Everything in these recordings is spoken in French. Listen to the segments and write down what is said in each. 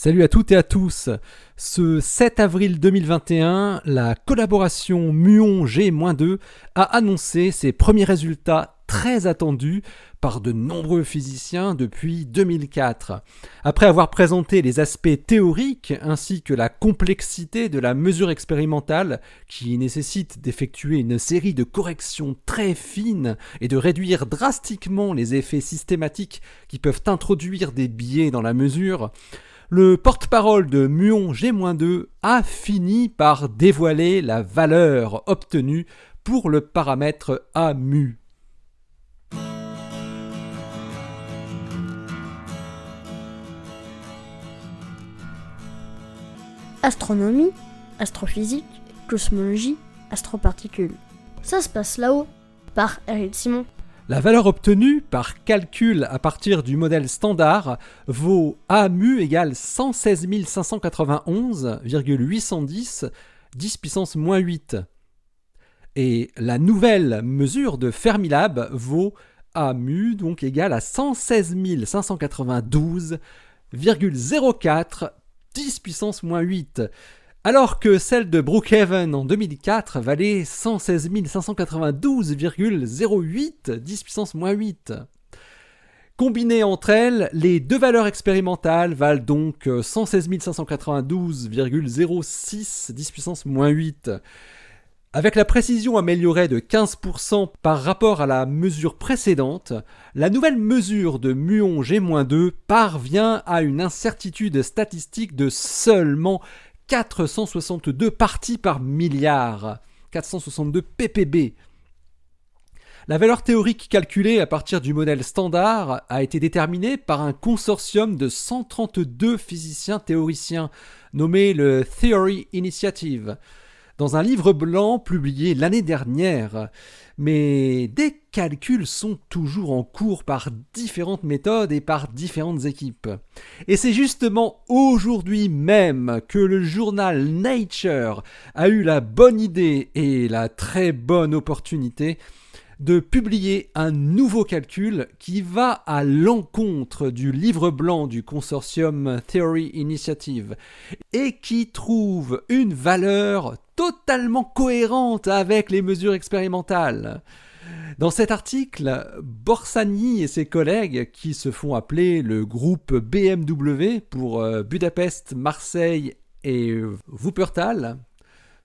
Salut à toutes et à tous. Ce 7 avril 2021, la collaboration Muon G-2 a annoncé ses premiers résultats très attendus par de nombreux physiciens depuis 2004. Après avoir présenté les aspects théoriques ainsi que la complexité de la mesure expérimentale qui nécessite d'effectuer une série de corrections très fines et de réduire drastiquement les effets systématiques qui peuvent introduire des biais dans la mesure, le porte-parole de Muon G-2 a fini par dévoiler la valeur obtenue pour le paramètre AMU. Astronomie, astrophysique, cosmologie, astroparticules. Ça se passe là-haut, par Eric Simon. La valeur obtenue par calcul à partir du modèle standard vaut AMU égale 116 591,810 10 puissance moins 8. Et la nouvelle mesure de Fermilab vaut AMU donc égale à 116 592,04 10 puissance moins 8. Alors que celle de Brookhaven en 2004 valait 116 592,08 10 puissance moins 8. Combinées entre elles, les deux valeurs expérimentales valent donc 116 592,06 10 puissance moins 8. Avec la précision améliorée de 15% par rapport à la mesure précédente, la nouvelle mesure de Muon G-2 parvient à une incertitude statistique de seulement 462 parties par milliard, 462 ppb. La valeur théorique calculée à partir du modèle standard a été déterminée par un consortium de 132 physiciens théoriciens nommé le Theory Initiative, dans un livre blanc publié l'année dernière. Mais des calculs sont toujours en cours par différentes méthodes et par différentes équipes. Et c'est justement aujourd'hui même que le journal Nature a eu la bonne idée et la très bonne opportunité de publier un nouveau calcul qui va à l'encontre du livre blanc du consortium Theory Initiative et qui trouve une valeur totalement cohérente avec les mesures expérimentales. Dans cet article, Borsani et ses collègues, qui se font appeler le groupe BMW pour Budapest, Marseille et Wuppertal,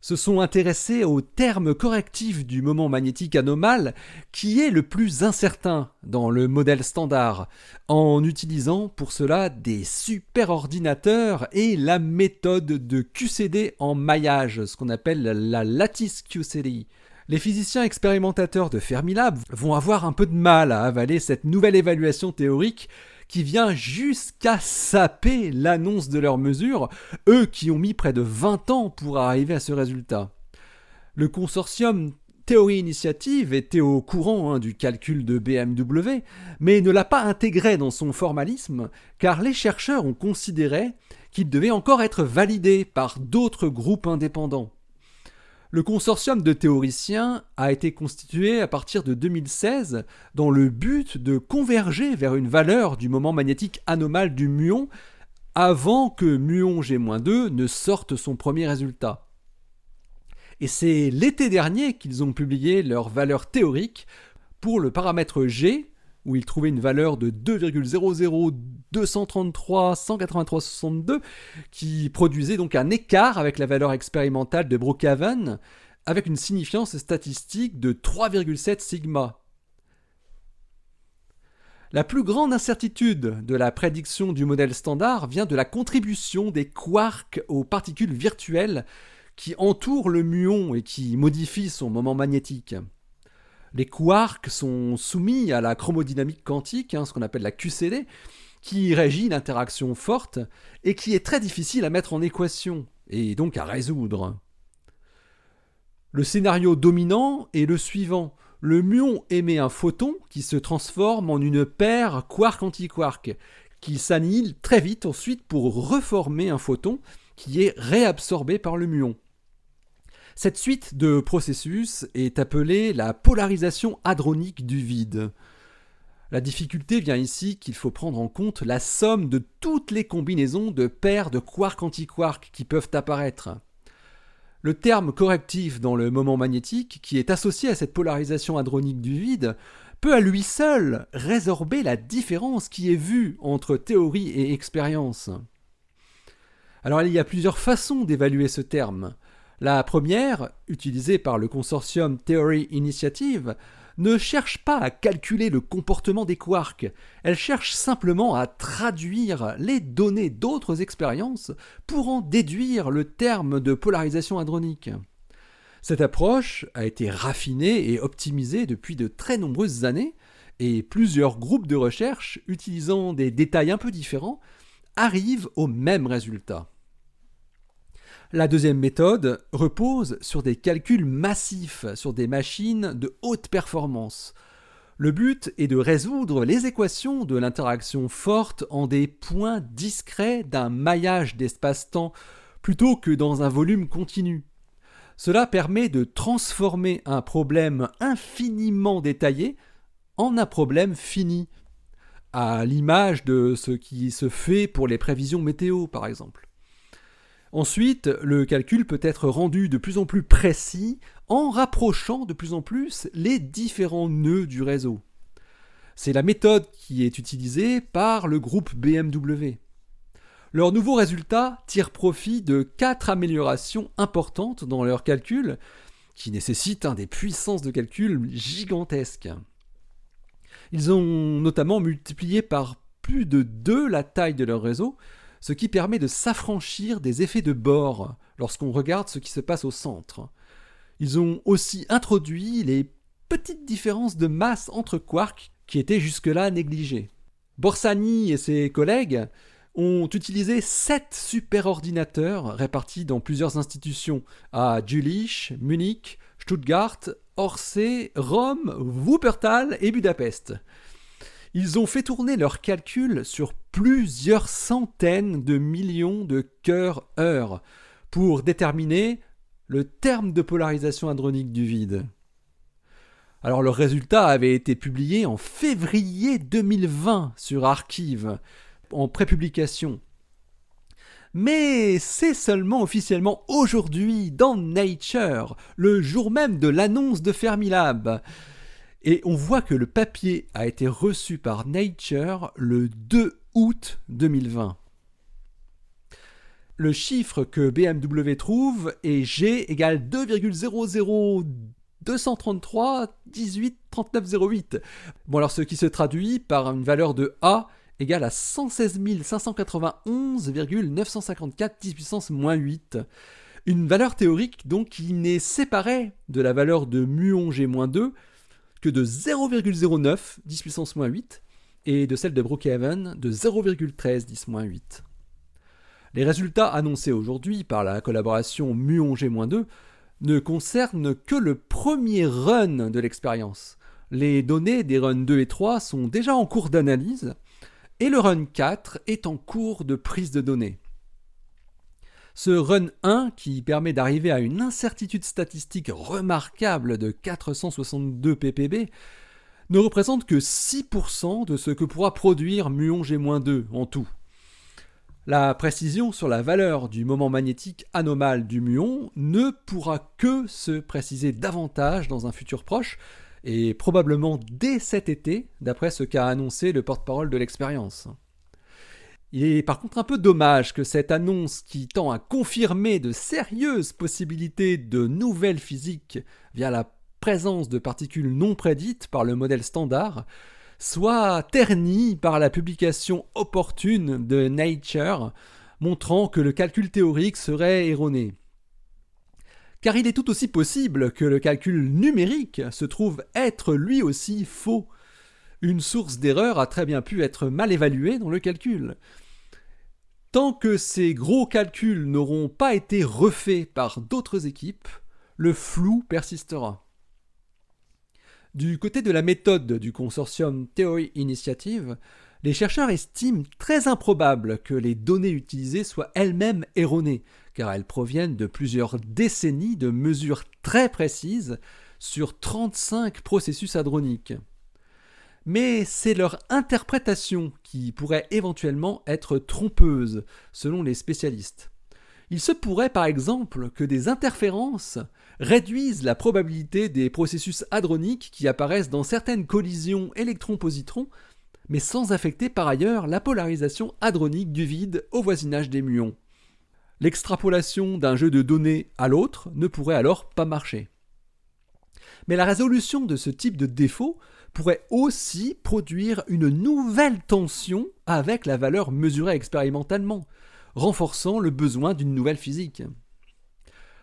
se sont intéressés au terme correctif du moment magnétique anormal qui est le plus incertain dans le modèle standard, en utilisant pour cela des superordinateurs et la méthode de QCD en maillage, ce qu'on appelle la lattice QCD. Les physiciens expérimentateurs de Fermilab vont avoir un peu de mal à avaler cette nouvelle évaluation théorique qui vient jusqu'à saper l'annonce de leurs mesures, eux qui ont mis près de 20 ans pour arriver à ce résultat. Le consortium Theory Initiative était au courant du calcul de BMW, mais ne l'a pas intégré dans son formalisme, car les chercheurs ont considéré qu'il devait encore être validé par d'autres groupes indépendants. Le consortium de théoriciens a été constitué à partir de 2016 dans le but de converger vers une valeur du moment magnétique anormal du muon avant que Muon G-2 ne sorte son premier résultat. Et c'est l'été dernier qu'ils ont publié leur valeur théorique pour le paramètre G, où ils trouvaient une valeur de 2,00233,183,62, qui produisait donc un écart avec la valeur expérimentale de Brookhaven, avec une signifiance statistique de 3,7 sigma. La plus grande incertitude de la prédiction du modèle standard vient de la contribution des quarks aux particules virtuelles qui entourent le muon et qui modifient son moment magnétique. Les quarks sont soumis à la chromodynamique quantique, ce qu'on appelle la QCD, qui régit l'interaction forte et qui est très difficile à mettre en équation et donc à résoudre. Le scénario dominant est le suivant. Le muon émet un photon qui se transforme en une paire quark-antiquark, qui s'annihile très vite ensuite pour reformer un photon qui est réabsorbé par le muon. Cette suite de processus est appelée la polarisation hadronique du vide. La difficulté vient ici qu'il faut prendre en compte la somme de toutes les combinaisons de paires de quark-antiquark qui peuvent apparaître. Le terme correctif dans le moment magnétique, qui est associé à cette polarisation hadronique du vide, peut à lui seul résorber la différence qui est vue entre théorie et expérience. Alors il y a plusieurs façons d'évaluer ce terme. La première, utilisée par le consortium Theory Initiative, ne cherche pas à calculer le comportement des quarks, elle cherche simplement à traduire les données d'autres expériences pour en déduire le terme de polarisation hadronique. Cette approche a été raffinée et optimisée depuis de très nombreuses années, et plusieurs groupes de recherche, utilisant des détails un peu différents, arrivent au même résultat. La deuxième méthode repose sur des calculs massifs sur des machines de haute performance. Le but est de résoudre les équations de l'interaction forte en des points discrets d'un maillage d'espace-temps plutôt que dans un volume continu. Cela permet de transformer un problème infiniment détaillé en un problème fini, à l'image de ce qui se fait pour les prévisions météo par exemple. Ensuite, le calcul peut être rendu de plus en plus précis en rapprochant de plus en plus les différents nœuds du réseau. C'est la méthode qui est utilisée par le groupe BMW. Leurs nouveaux résultats tirent profit de 4 améliorations importantes dans leurs calculs, qui nécessitent des puissances de calcul gigantesques. Ils ont notamment multiplié par plus de 2 la taille de leur réseau, ce qui permet de s'affranchir des effets de bord lorsqu'on regarde ce qui se passe au centre. Ils ont aussi introduit les petites différences de masse entre quarks qui étaient jusque-là négligées. Borsani et ses collègues ont utilisé 7 superordinateurs répartis dans plusieurs institutions à Jülich, Munich, Stuttgart, Orsay, Rome, Wuppertal et Budapest. Ils ont fait tourner leurs calculs sur plusieurs centaines de millions de cœurs-heure pour déterminer le terme de polarisation hadronique du vide. Alors leurs résultats avaient été publiés en février 2020 sur Archive, en prépublication. Mais c'est seulement officiellement aujourd'hui dans Nature, le jour même de l'annonce de Fermilab. Et on voit que le papier a été reçu par Nature le 2 août 2020. Le chiffre que BMW trouve est G égale 2,00233,18,3908. Bon alors ce qui se traduit par une valeur de A égale à 116 591,954 10 puissance moins 8. Une valeur théorique donc qui n'est séparée de la valeur de muon G-2 que de 0,09 10 puissance moins 8 et de celle de Brookhaven de 0,13 10 moins 8. Les résultats annoncés aujourd'hui par la collaboration muon G-2 ne concernent que le premier run de l'expérience. Les données des runs 2 et 3 sont déjà en cours d'analyse et le run 4 est en cours de prise de données. Ce run 1, qui permet d'arriver à une incertitude statistique remarquable de 462 ppb, ne représente que 6% de ce que pourra produire muon G-2 en tout. La précision sur la valeur du moment magnétique anomale du muon ne pourra que se préciser davantage dans un futur proche, et probablement dès cet été, d'après ce qu'a annoncé le porte-parole de l'expérience. Il est par contre un peu dommage que cette annonce qui tend à confirmer de sérieuses possibilités de nouvelles physiques via la présence de particules non prédites par le modèle standard soit ternie par la publication opportune de Nature montrant que le calcul théorique serait erroné. Car il est tout aussi possible que le calcul numérique se trouve être lui aussi faux. Une source d'erreur a très bien pu être mal évaluée dans le calcul. Tant que ces gros calculs n'auront pas été refaits par d'autres équipes, le flou persistera. Du côté de la méthode du consortium Theory Initiative, les chercheurs estiment très improbable que les données utilisées soient elles-mêmes erronées, car elles proviennent de plusieurs décennies de mesures très précises sur 35 processus hadroniques. mais c'est leur interprétation qui pourrait éventuellement être trompeuse, selon les spécialistes. Il se pourrait par exemple que des interférences réduisent la probabilité des processus hadroniques qui apparaissent dans certaines collisions électrons-positrons, mais sans affecter par ailleurs la polarisation hadronique du vide au voisinage des muons. L'extrapolation d'un jeu de données à l'autre ne pourrait alors pas marcher. Mais la résolution de ce type de défaut pourrait aussi produire une nouvelle tension avec la valeur mesurée expérimentalement, renforçant le besoin d'une nouvelle physique.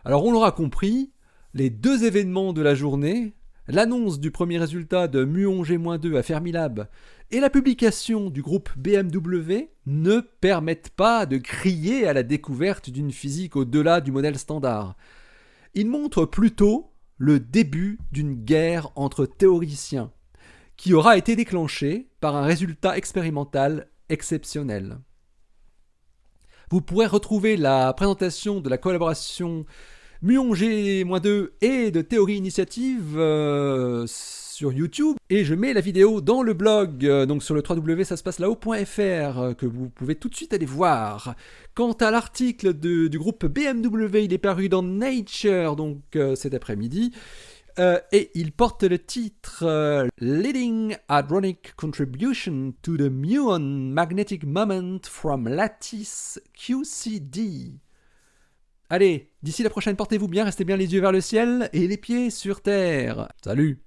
Alors on l'aura compris, les deux événements de la journée, l'annonce du premier résultat de muon G-2 à Fermilab et la publication du groupe BMW ne permettent pas de crier à la découverte d'une physique au-delà du modèle standard. Ils montrent plutôt le début d'une guerre entre théoriciens, qui aura été déclenchée par un résultat expérimental exceptionnel. Vous pourrez retrouver la présentation de la collaboration muon G-2 et de Théorie Initiative sur YouTube, et je mets la vidéo dans le blog, donc sur le www.saspacelahot.fr, que vous pouvez tout de suite aller voir. Quant à l'article du groupe BMW, il est paru dans Nature, donc cet après-midi, et il porte le titre Leading Hadronic Contribution to the Muon Magnetic Moment from Lattice QCD. Allez, d'ici la prochaine, portez-vous bien, restez bien les yeux vers le ciel et les pieds sur terre. Salut!